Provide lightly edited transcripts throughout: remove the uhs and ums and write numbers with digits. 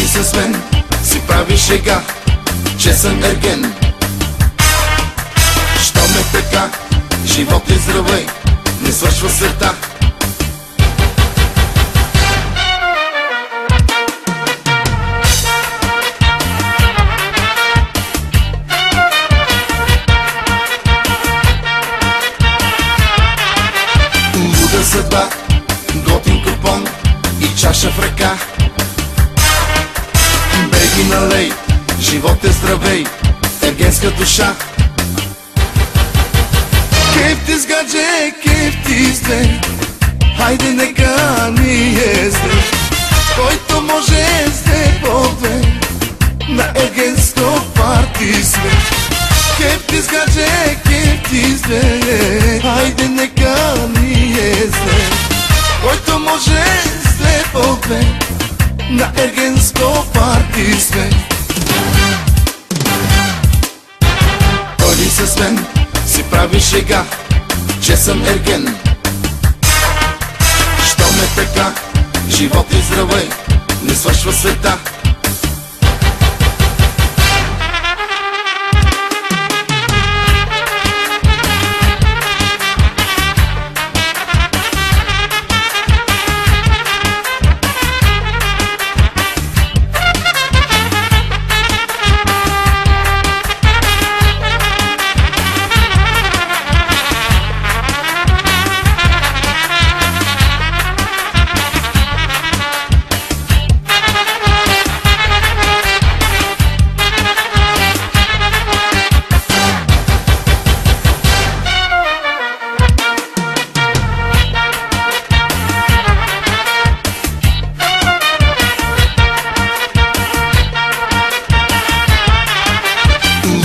Ходи с мен, си прави шега, че съм ерген. Що ме така, живот и здравей, не свършва света. Луда съдба, готин купон и чаша в ръка. Беги налей, живот е здравей, ергенска душа. Кеф ти с гадже, кеф ти с две, хайде нека ни е зле. Който може с две по две, на ергенско парти сме. Кеф ти с гадже, кеф ти с две, хайде нека ни е зле. Който може с две по две, на ергенско парти сме. Ходи с мен, си прави шега, че съм ерген. Що ме така, живот и здравей, не свършва света.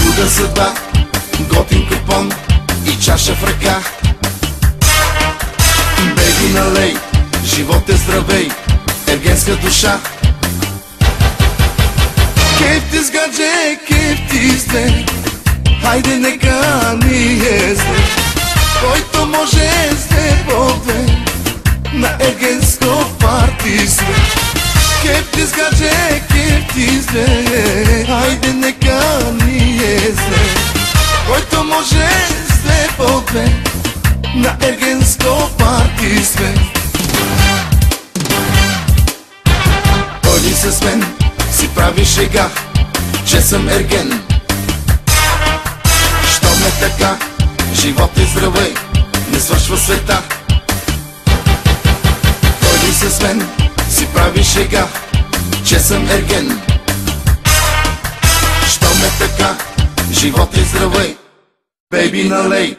Луда съдба, готин купон и чаша в ръка. Беги налей, живот е здравей, ергенска душа. Кеф ти с гадже, кеф ти с две, хайде нека ни е зле. Който може с две по две, на ергенско парти сме. Кеф ти с гадже, кеф ти с две, хайде нека ни е зле. Който може с две по две, на ергенско парти сме. Ходи с мен, си прави шега, че съм ерген. Що ме така, живот и здравей, не свършва света. Ходи с мен, си прави шега, че съм ерген. Що ме така, живот и здравей, бейби налей.